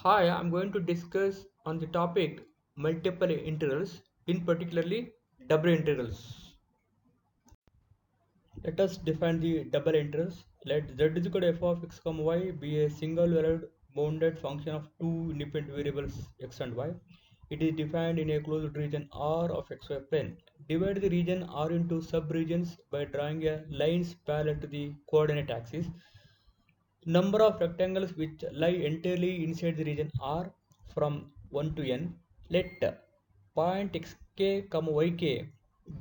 Hi, I'm going to discuss on the topic multiple integrals, in particularly double integrals. Let us define the double integrals. Let z is equal to f of x comma y be a single valued bounded function of two independent variables x and y. It is defined in a closed region R of xy plane. Divide the region R into subregions by drawing a lines parallel to the coordinate axis. Number of rectangles which lie entirely inside the region R from 1 to n. Let point xk, yk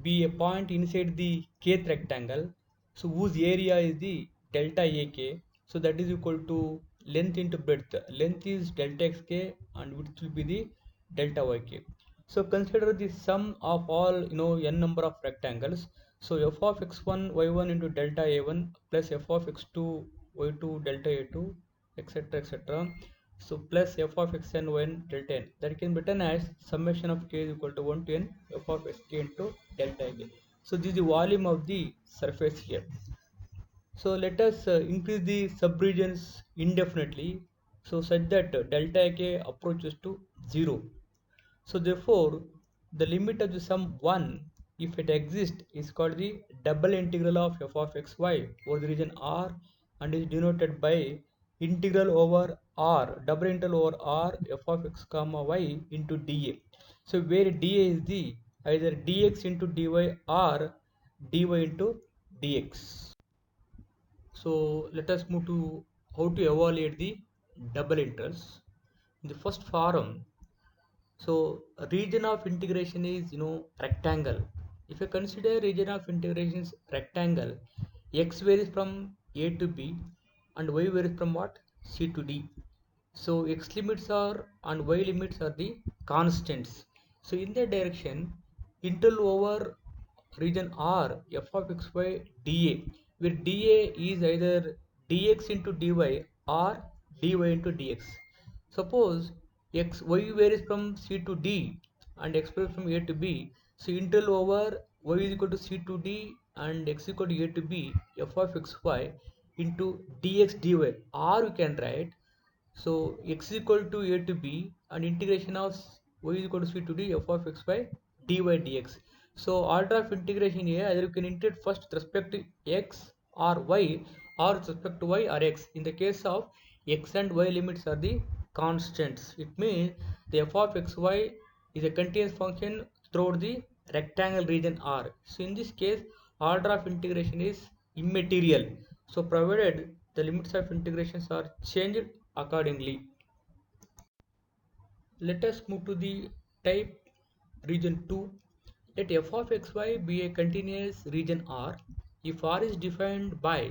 be a point inside the kth rectangle, so whose area is the delta ak. So that is equal to length into breadth. Length is delta xk and width will be the delta yk. So consider the sum of all n number of rectangles. So f of x1 y1 into delta a1 plus f of x2 y2 delta a2 etc etc. So plus f of xn yn delta n, that can be written as summation of k is equal to 1 to n f of sk into delta k. So this is the volume of the surface here. So let us increase the subregions indefinitely, so such that delta k approaches to 0. So therefore, the limit of the sum 1, if it exists, is called the double integral of f of xy over the region R and is denoted by integral over R, double integral over R f of x comma y into dA. So where dA is the either dx into dy or dy into dx. So let us move to how to evaluate the double integrals. In the first form, so a region of integration is rectangle. If you consider region of integration is rectangle, x varies from a to b and y varies from what? C to d. So x limits are and y limits are the constants. So in that direction, integral over region R f of xy dA, where dA is either dx into dy or dy into dx. Suppose x y varies from c to d and x varies from a to b. So integral over y is equal to c to d and x equal to a to b f of xy into dx dy, or we can write so x is equal to a to b and integration of y is equal to c to d f of x by dy dx. So order of integration here, either you can integrate first with respect to x or y or with respect to y or x. In the case of x and y limits are the constants. It means the f of xy is a continuous function throughout the rectangle region R. So in this case, order of integration is immaterial. So provided the limits of integrations are changed accordingly. Let us move to the type region 2. Let f of xy be a continuous region R if R is defined by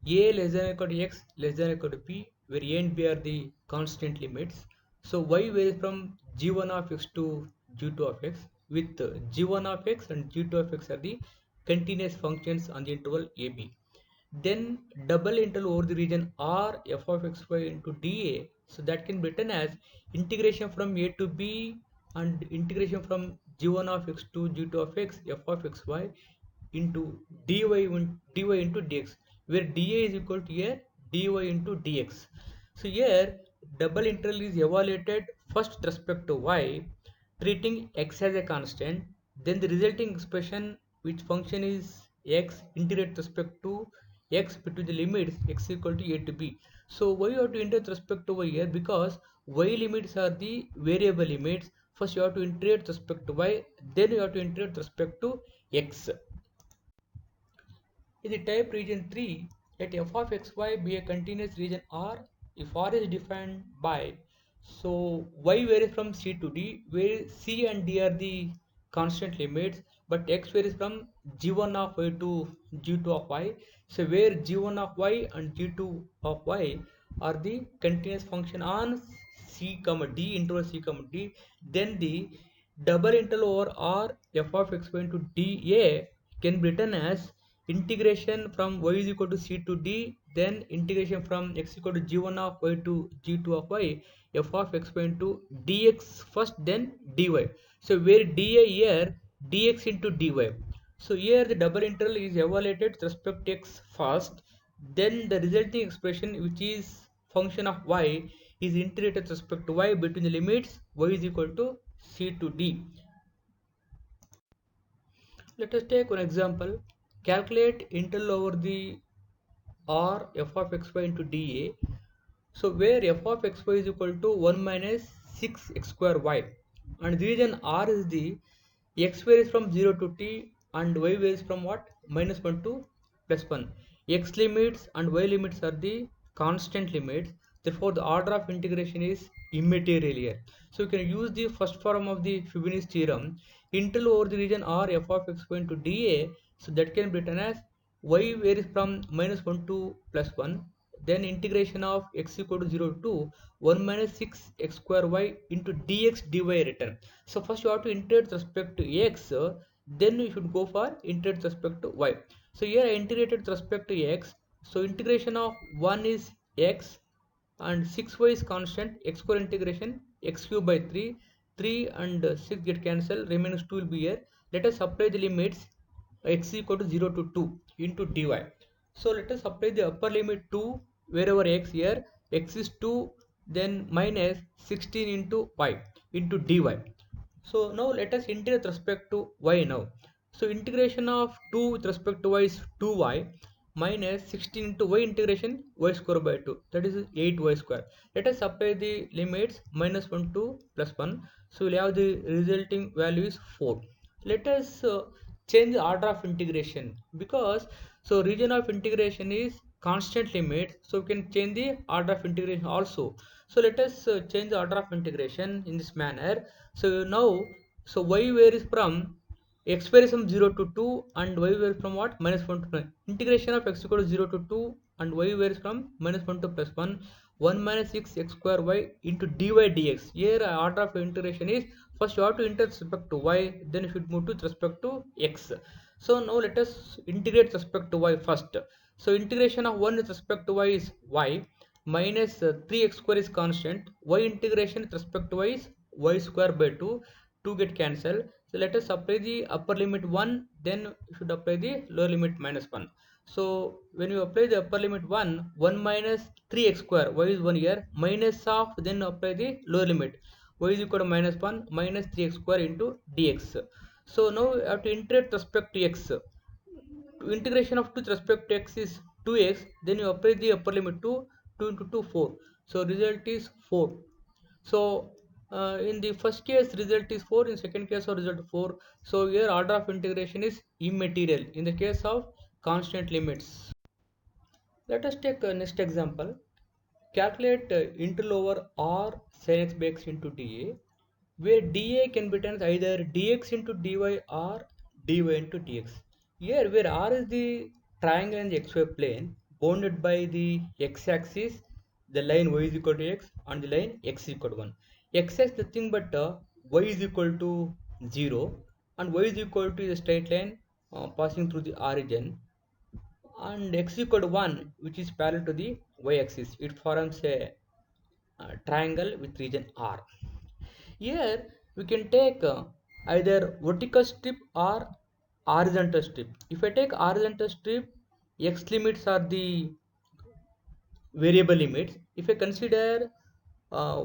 a less than or equal to x less than or equal to p, where a and b are the constant limits. So y varies from g1 of x to g2 of x, with g1 of x and g2 of x are the continuous functions on the interval ab. Then double integral over the region R f of xy into dA. So that can be written as integration from a to b and integration from g1 of x to g2 of x f of xy into dy into dx, where dA is equal to a dy into dx. So here double integral is evaluated first with respect to y, treating x as a constant, then the resulting expression which function is x integrate with respect to x between the limits x equal to a to b. So why you have to integrate with respect to y here? Because y limits are the variable limits. First you have to integrate with respect to y, then you have to integrate with respect to x. In the type region 3, let f of xy be a continuous region R if R is defined by, so y varies from c to d, where c and d are the constant limits, but x varies from g1 of y to g2 of y. So where g1 of y and g2 of y are the continuous function on c comma d interval c comma d, then the double integral over R f of xy into dA can be written as integration from y is equal to c to d, then integration from x equal to g1 of y to g2 of y f of x into dx first, then dy. So where dA here dx into dy. So here the double integral is evaluated with respect to x first, then the resulting expression which is function of y is integrated with respect to y between the limits y is equal to c to d. Let us take one example. Calculate integral over the r f of xy into dA. So where f of xy is equal to 1 minus 6x square y, and the region R is the x varies from 0 to t and y varies from what? Minus 1 to plus 1. X limits and y limits are the constant limits. Therefore, the order of integration is immaterial here. So you can use the first form of the Fibonacci theorem. Integral over the region R f of xy into dA. So that can be written as y varies from minus 1 to plus 1, then integration of x equal to 0 to 1 minus 6 x square y into dx dy written. So first you have to integrate with respect to x, then you should go for integrate with respect to y. So here I integrated with respect to x. So integration of 1 is x and 6y is constant, x square integration x cube by 3, 3 and 6 get cancelled, remains 2 will be here. Let us apply the limits x equal to 0 to 2 into dy. So let us apply the upper limit 2 wherever x, here x is 2, then minus 16 into y into dy. So now let us integrate with respect to y now. So integration of 2 with respect to y is 2y minus 16 into y integration y square by 2, that is 8y square. Let us apply the limits minus 1 to plus 1. So we'll have the resulting value is 4. Let us change the order of integration, because so region of integration is constant limit, so we can change the order of integration also. So let us change the order of integration in this manner. So now, so y varies from x varies from 0 to 2 and y varies from what? Minus 1 to 9. Integration of x equal to 0 to 2 and y varies from minus 1 to plus 1. 1 minus 6 x square y into dy dx. Here order of integration is first you have to integrate with respect to y, then you should move to with respect to x. So now let us integrate with respect to y first. So integration of 1 with respect to y is y minus 3x square is constant. Y integration with respect to y is y square by 2. 2 get cancelled. So let us apply the upper limit 1, then you should apply the lower limit minus 1. So when you apply the upper limit 1, 1 minus 3x square, y is 1 here, minus of, then apply the lower limit, y is equal to minus 1 minus 3x square into dx. So now you have to integrate with respect to x. Integration of 2 with respect to x is 2x, then you apply the upper limit 2, 2 into 2 4. So result is 4. So in the first case result is 4, in second case of result 4. So here order of integration is immaterial in the case of constant limits. Let us take next example. Calculate integral over r sin x by x into dA, where dA can be written as either dx into dy or dy into dx. Here where r is the triangle in the xy plane bounded by the x-axis, the line y is equal to x and the line x is equal to 1. X is nothing but y is equal to 0 and y is equal to the straight line passing through the origin, and x equal to 1 which is parallel to the y-axis. It forms a triangle with region R. Here we can take either vertical strip or horizontal strip. If I take horizontal strip, x limits are the variable limits. If I consider uh,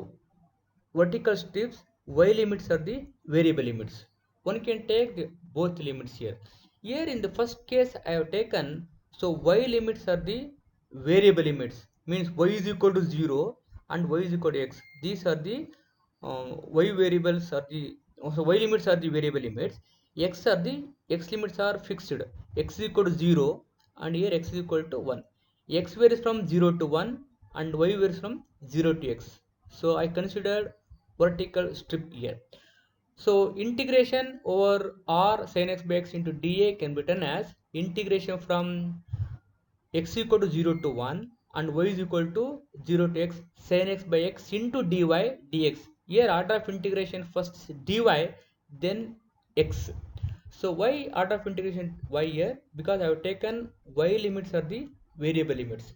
vertical strips, y limits are the variable limits. One can take both limits here. Here in the first case I have taken, so y limits are the variable limits, means y is equal to 0 and y is equal to x. These are the y variables are the, so y limits are the variable limits. X are the, x limits are fixed. X is equal to 0 and here x is equal to 1. X varies from 0 to 1 and y varies from 0 to x. So I considered vertical strip here. So integration over r sin x by x into dA can be written as integration from x equal to 0 to 1 and y is equal to 0 to x sin x by x into dy dx. Here order of integration first is dy, then x. So why order of integration y here? Because I have taken y limits are the variable limits.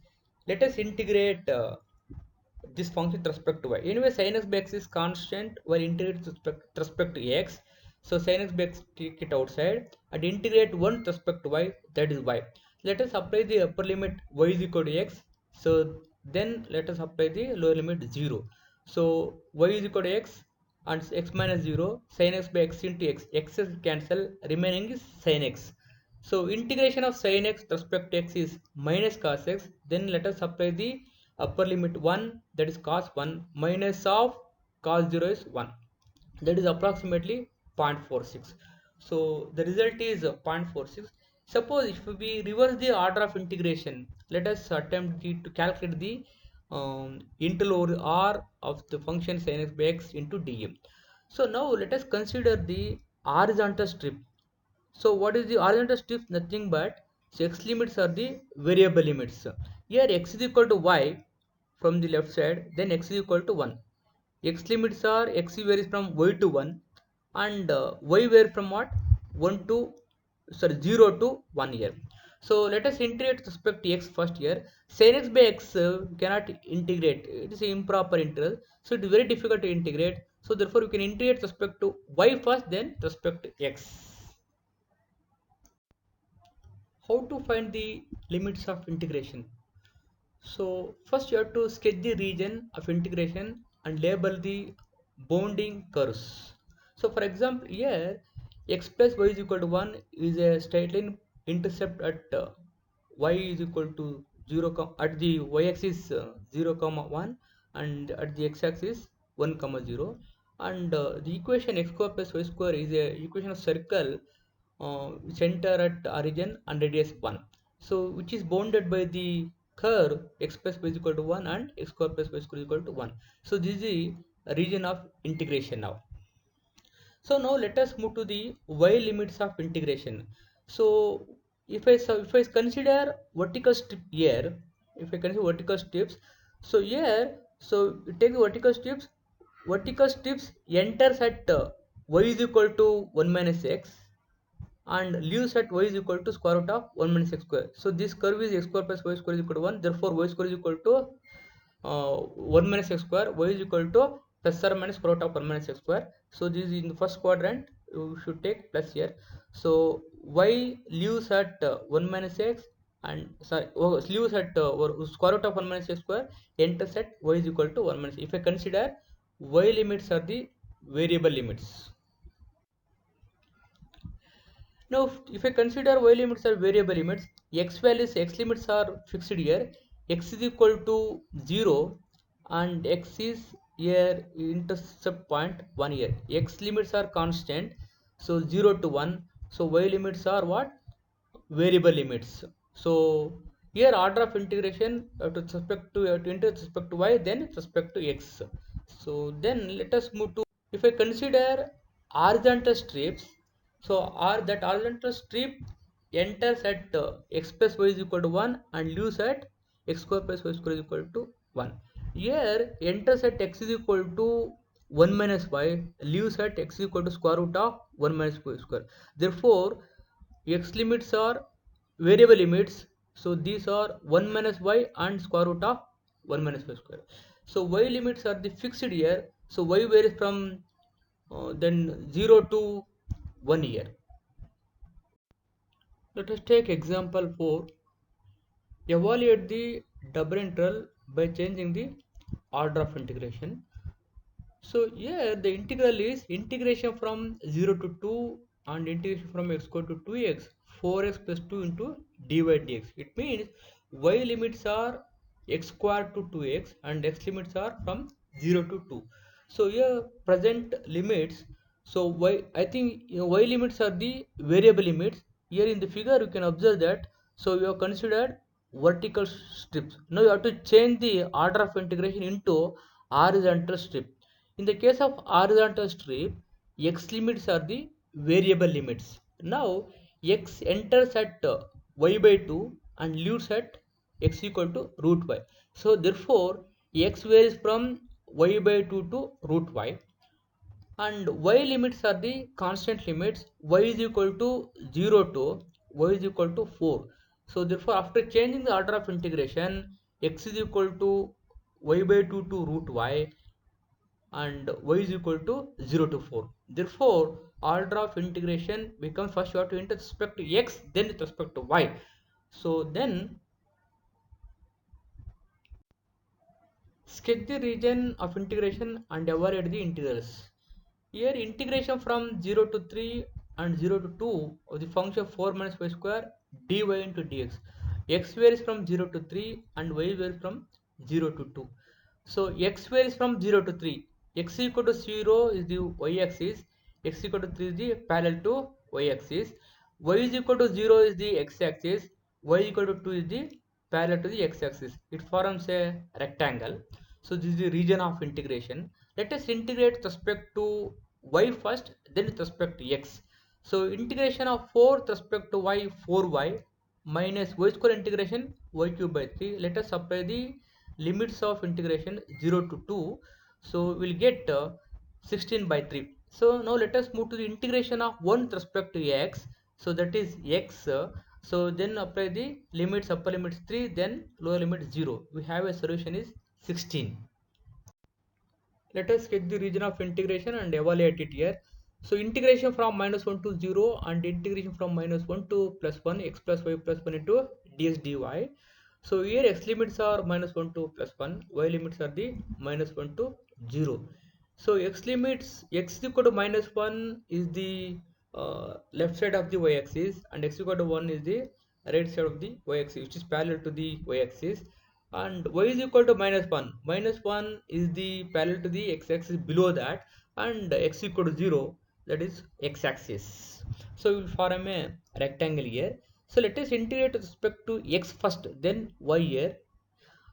Let us integrate this function with respect to y. Anyway, sin x by x is constant while integrate with respect to x. So sin x by x take it outside and integrate 1 with respect to y, that is y. Let us apply the upper limit y is equal to x. So then let us apply the lower limit 0. So y is equal to x and x minus 0, sin x by x into x is cancel, remaining is sin x. So integration of sin x with respect to x is minus cos x, then let us apply the upper limit 1, that is cos 1, minus of cos 0 is 1, that is approximately 0.46. So the result is 0.46. Suppose if we reverse the order of integration, let us attempt to calculate the integral over r of the function sin x by x into dm. So now let us consider the horizontal strip. So what is the horizontal strip? Nothing but, so x limits are the variable limits. Here x is equal to y from the left side, then x is equal to 1. X limits are x varies from y to 1 and y varies from what, 1 to, sorry, 0 to 1 here. So let us integrate with respect to x first here. Sin x by x cannot integrate, it is an improper integral, so it is very difficult to integrate. So therefore you can integrate with respect to y first, then with respect to x. How to find the limits of integration? So first you have to sketch the region of integration and label the bounding curves. So for example here x plus y is equal to 1 is a straight line intercept at y is equal to 0, at the y-axis 0 comma 1 and at the x-axis 1 comma 0, and the equation x square plus y square is a equation of circle center at origin and radius 1, so which is bounded by the curve x plus y is equal to 1 and x square plus y square is equal to 1. So this is the region of integration now. So now let us move to the y limits of integration. So if I consider vertical strip here, if I consider vertical strips, so here, so you take the vertical strips enters at y is equal to 1 minus x and leaves at y is equal to square root of 1 minus x square. So this curve is x square plus y square is equal to 1, therefore y square is equal to 1 minus x square, y is equal to plus or minus square root of 1 minus x square. So this is in the first quadrant, you should take plus here. So y leaves at 1 minus x and sorry, leaves at or square root of 1 minus x square, enters at y is equal to 1 minus. If I consider y limits are the variable limits. Now, if I consider y limits are variable limits, x values, x limits are fixed here. X is equal to 0 and x is here intercept point 1 here. X limits are constant, so 0 to 1. So y limits are what? Variable limits. So here order of integration to respect to with respect to y, then with respect to x. So then let us move to, if I consider horizontal strips, so that horizontal strip enters at x plus y is equal to 1 and leaves at x square plus y square is equal to 1. Here enters at x is equal to 1 minus y, leaves at x is equal to square root of 1 minus y square. Therefore x limits are variable limits, so these are 1 minus y and square root of 1 minus y square. So y limits are the fixed here, so y varies from then 0 to 1 year. Let us take example 4. Evaluate the double integral by changing the order of integration. So here the integral is integration from 0 to 2 and integration from x square to 2x, 4x plus 2 into dy dx. It means y limits are x square to 2x and x limits are from 0 to 2. So here present limits, so y, I think y limits are the variable limits. Here in the figure you can observe that, so you have considered vertical strips. Now you have to change the order of integration into horizontal strip. In the case of horizontal strip, x limits are the variable limits. Now x enters at y by 2 and leaves at x equal to root y. So therefore x varies from y by 2 to root y, and y limits are the constant limits. Y is equal to 0 to y is equal to 4. So therefore after changing the order of integration, x is equal to y by 2 to root y and y is equal to 0 to 4. Therefore order of integration becomes, first you have to integrate with respect to x, then with respect to y. So then Sketch the region of integration and evaluate the integrals. Here integration from 0 to 3 and 0 to 2 of the function 4 minus y square dy into dx. X varies from 0 to 3 and y varies from 0 to 2. So x varies from 0 to 3. X equal to 0 is the y axis, x equal to 3 is the parallel to y axis, y is equal to 0 is the x axis, y equal to 2 is the parallel to the x axis. It forms a rectangle. So this is the region of integration. Let us integrate with respect to y first, then with respect to x. So integration of 4 with respect to y, 4y minus y square integration y cube by 3. Let us apply the limits of integration 0 to 2. So we'll get 16 by 3. So now let us move to the integration of 1 with respect to x. So that is x. So then apply the limits, upper limits 3, then lower limit 0. We have a solution is 16. Let us get the region of integration and evaluate it here. So integration from minus 1 to 0 and integration from minus 1 to plus 1, x plus y plus 1 into ds dy. So here x limits are minus 1 to plus 1, y limits are the minus 1 to 0. So x limits, x equal to minus 1 is the left side of the y axis and x equal to 1 is the right side of the y axis, which is parallel to the y axis, and y is equal to minus 1. Minus 1 is the parallel to the x axis below that, and x equal to 0, that is x axis. So we will form a rectangle here. So let us integrate with respect to x first, then y here.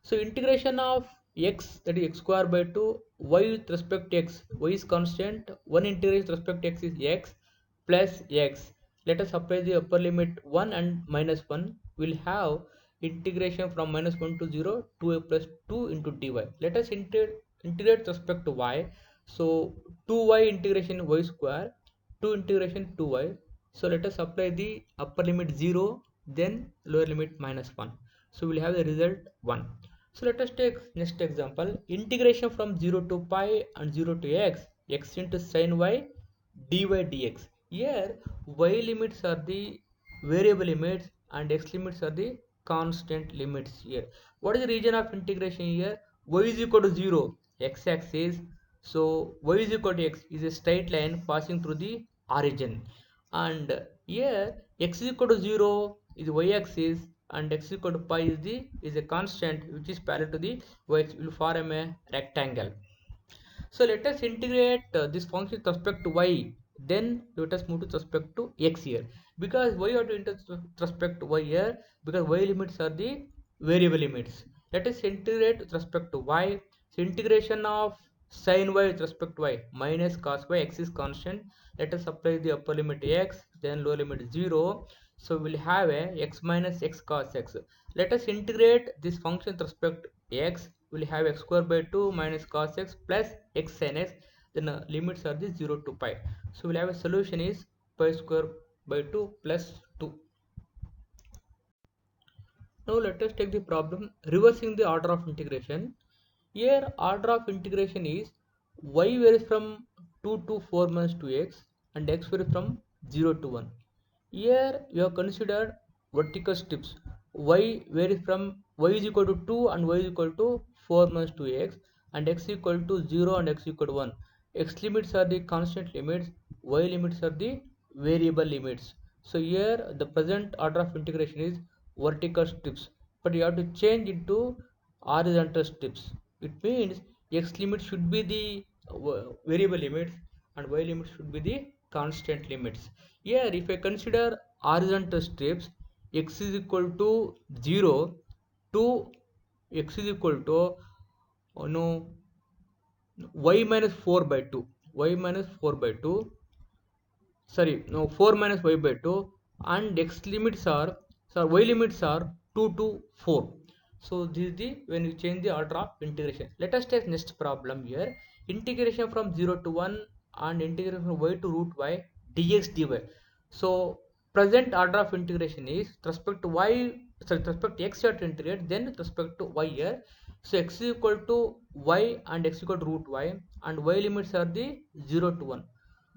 So integration of x, that is x square by 2, y with respect to x, y is constant, 1 integration with respect to x is x plus x. Let us apply the upper limit 1 and minus 1. We'll have integration from minus 1 to 0, 2a plus 2 into dy. Let us integrate with respect to y. So 2y integration y square, 2 integration 2y. So let us apply the upper limit 0, then lower limit minus 1. So we'll have the result 1. So let us take next example. Integration from 0 to pi and 0 to x, x into sin y dy dx. Here y limits are the variable limits and x limits are the constant limits here. What is the region of integration here? Y is equal to 0, x axis. So y is equal to x is a straight line passing through the origin. And here x is equal to 0 is y axis and x equal to pi is a constant which is parallel to the y axis, will form a rectangle. So let us integrate this function with respect to y, then let us move to respect to x here, because why you have to integrate with respect to y here, because y limits are the variable limits. Let us integrate with respect to y. So integration of sin y with respect to y minus cos y, x is constant. Let us apply the upper limit x, then lower limit 0. So we will have a x minus x cos x. Let us integrate this function with respect to x. We will have x square by 2 minus cos x plus x sin x. Then limits are the 0 to pi. So we will have a solution is pi square by 2 plus 2. Now let us take the problem reversing the order of integration. Here order of integration is y varies from 2 to 4 minus 2x and x varies from 0 to 1. Here we have considered vertical strips. Y varies from y is equal to 2 and y is equal to 4 minus 2x and x equal to 0 and x equal to 1. X limits are the constant limits, y limits are the variable limits. So here the present order of integration is vertical strips, but you have to change into horizontal strips. It means x limit should be the variable limits and y limit should be the constant limits. Here if I consider horizontal strips, x is equal to 0 to x is equal to no y minus 4 by 2, y minus 4 by 2, sorry, no, 4 minus y by 2, and x limits are, so y limits are 2 to 4. So this is the when you change the order of integration. Let us take next problem here. Integration from 0 to 1 and integration from y to root y dx dy. So present order of integration is with respect to y, sorry, with respect to x you have to integrate, then with respect to y here. So x is equal to y and x equal to root y, and y limits are the 0 to 1.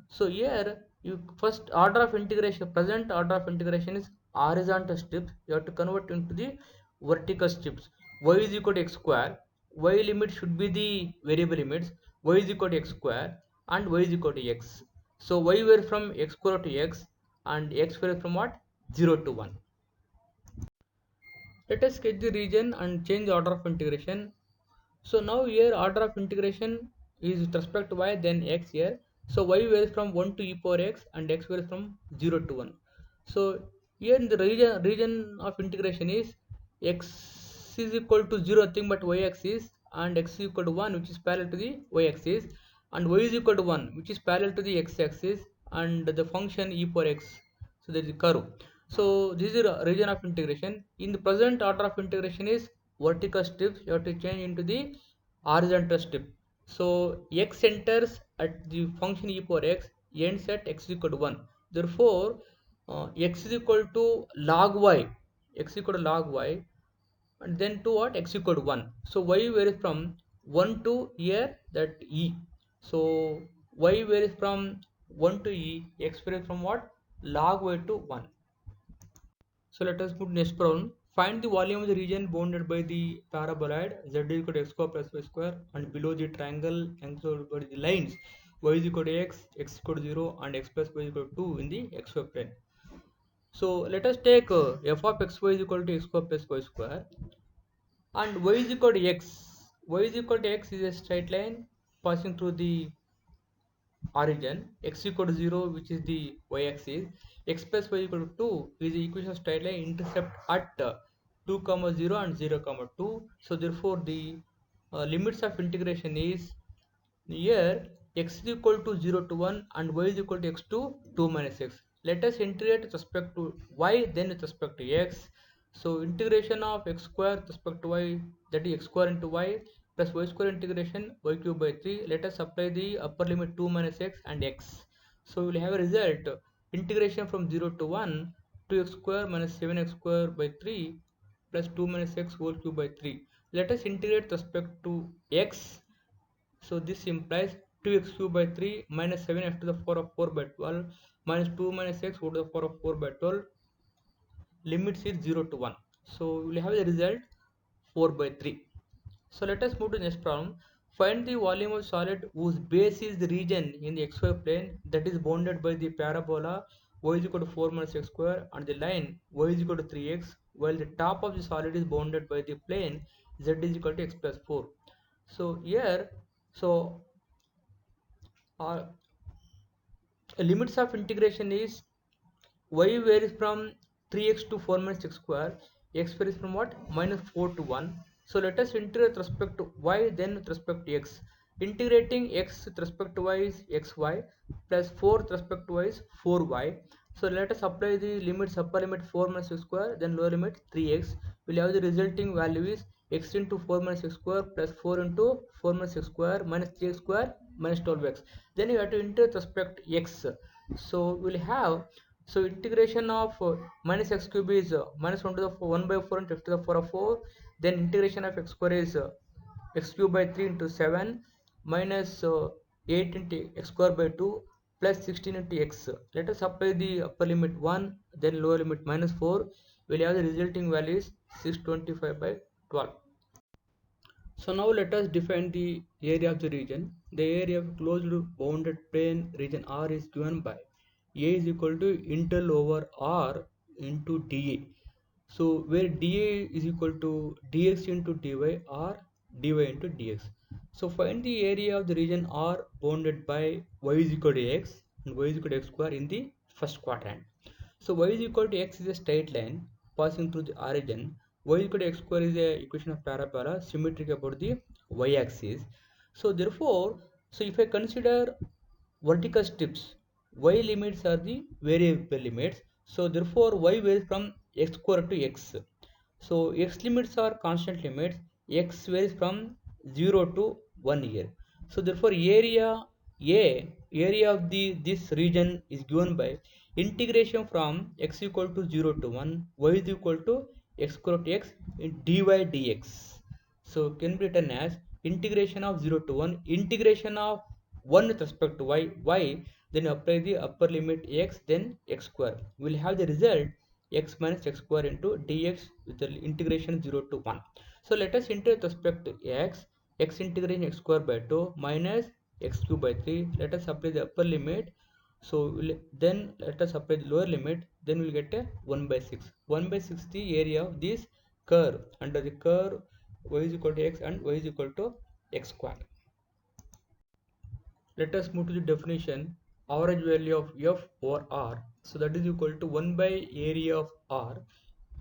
So here you first order of integration, present order of integration is horizontal strips. You have to convert into the vertical strips. Y is equal to x square. y limit should be the variable limits y is equal to x square and y is equal to x. So y varies from x square to x and x varies from what? 0 to 1. Let us sketch the region and change the order of integration. So now here order of integration is with respect to y, then x here. So y varies from 1 to e power x and x varies from 0 to 1. So here in the region of integration is x is equal to 0 nothing but y axis and x is equal to 1 which is parallel to the y axis, and y is equal to 1 which is parallel to the x axis, and the function e power x. So there is a curve. So this is a region of integration. In the present order of integration is vertical strips, you have to change into the horizontal strip. So x enters at the function e power x, ends at x is equal to 1. Therefore x is equal to log y, x is equal to log y, and then to what? X equal to 1. So y varies from 1 to here, that e. So y varies from 1 to e, x varies from what? Log y to 1. So let us put next problem. Find the volume of the region bounded by the paraboloid z is equal to x square plus y square, and below the triangle enclosed by the lines y is equal to x, x equal to 0, and x plus y is equal to 2 in the xy plane. So let us take f of xy is equal to x square plus y square, and y is equal to x. Y is equal to x is a straight line passing through the origin, x equal to 0 which is the y-axis, x plus y equal to 2 is the equation of straight line intercept at 2 comma 0 and 0 comma 2. So therefore the limits of integration is here x is equal to 0 to 1 and y is equal to x to 2 minus x. Let us integrate with respect to y, then with respect to x. So integration of x square with respect to y, that is x square into y, plus y square integration y cube by 3. Let us apply the upper limit 2 minus x and x. So we will have a result integration from 0 to 1, 2x square minus 7x square by 3 plus 2 minus x whole cube by 3. Let us integrate with respect to x. So this implies 2x cube by 3 minus 7x to the power of 4 by 12 minus 2 minus x to the power of 4 by 12. Limits is 0 to 1. So we will have the result 4 by 3. So let us move to the next problem. Find the volume of solid whose base is the region in the xy plane that is bounded by the parabola y is equal to 4 minus x square and the line y is equal to 3x, while the top of the solid is bounded by the plane z is equal to x plus 4. So here, so our limits of integration is y varies from 3x to 4 minus x square, x varies from what? Minus 4 to 1. So let us integrate with respect to y, then with respect to x. Integrating x with respect to y is xy, plus 4 with respect to y is 4y. So let us apply the limits, upper limit 4 minus x square, then lower limit 3x. We'll have the resulting value is x into 4 minus x square plus 4 into 4 minus x square minus 3x square minus 12x. Then you have to integrate with respect to x. So we'll have, so integration of minus x cube is minus 1 to the 1 by 4 into x to the power of 4. Then integration of x square is x cube by 3 into 7 minus 8 into x square by 2 plus 16 into x. Let us apply the upper limit 1, then lower limit minus 4. We'll have the resulting value is 625 by 12. So now let us define the area of the region. The area of closed bounded plane region R is given by A is equal to integral over R into dA. So where dA is equal to dx into dy or dy into dx. So find the area of the region R bounded by y is equal to x and y is equal to x square in the first quadrant. So y is equal to x is a straight line passing through the origin. Y is equal to x square is a equation of parabola symmetric about the y axis. So therefore, so if I consider vertical strips, y limits are the variable limits. So therefore y varies from x square to x. So x limits are constant limits. X varies from 0 to 1 here. So therefore area of the this region is given by integration from x equal to 0 to 1, y is equal to x square to x in dy dx. So can be written as integration of 0 to 1, integration of 1 with respect to y, then apply the upper limit x, then x square. We will have the result x minus x square into dx with the integration 0 to 1. So let us integrate respect to x integration x square by 2 minus x cube by 3. Let us apply the upper limit. So then let us apply the lower limit, then we will get a 1 by 6. 1 by 6 the area of this curve. Under the curve y is equal to x and y is equal to x square. Let us move to the definition. Average value of f over r, so that is equal to 1 by area of r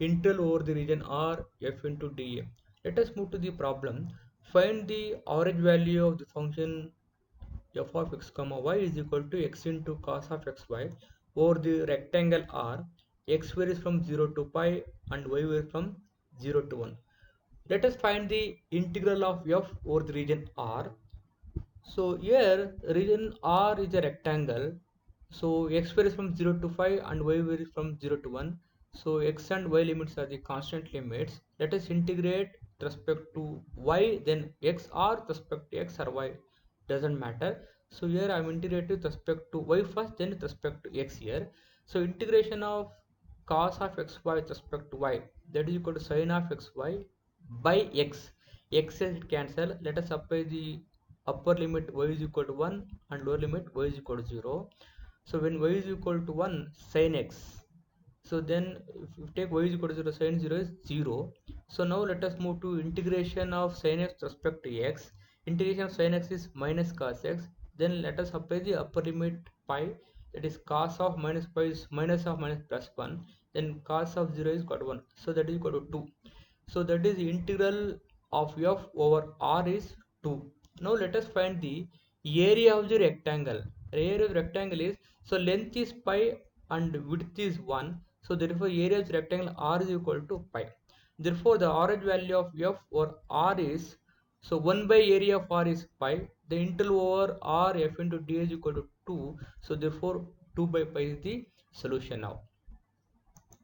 integral over the region r f into dA. Let us move to the problem. Find the average value of the function f of x comma y is equal to x into cos of xy over the rectangle r. X varies from 0 to pi and y varies from 0 to 1. Let us find the integral of f over the region r. So here region R is a rectangle. So x varies from 0 to 5 and y varies from 0 to 1. So x and y limits are the constant limits. Let us integrate with respect to y, then x, or with respect to x or y, doesn't matter. So here I am integrating with respect to y first, then with respect to x here. So integration of cos of xy with respect to y, that is equal to sin of xy by x. X is cancel. Let us apply the upper limit y is equal to 1 and lower limit y is equal to 0. So when y is equal to 1 sin x, so then if you take y is equal to 0, sin 0 is 0. So now let us move to integration of sin x with respect to x. Integration of sin x is minus cos x. Then let us apply the upper limit pi, that is cos of minus pi is minus of minus plus 1, then cos of 0 is equal to 1, so that is equal to 2. So that is the integral of f over r is 2. Now let us find the area of the rectangle. The area of the rectangle is, so length is pi and width is 1. So therefore area of the rectangle r is equal to pi. Therefore the average value of f over r is, so 1 by area of r is pi. The integral over r f into d is equal to 2. So therefore 2 by pi is the solution now.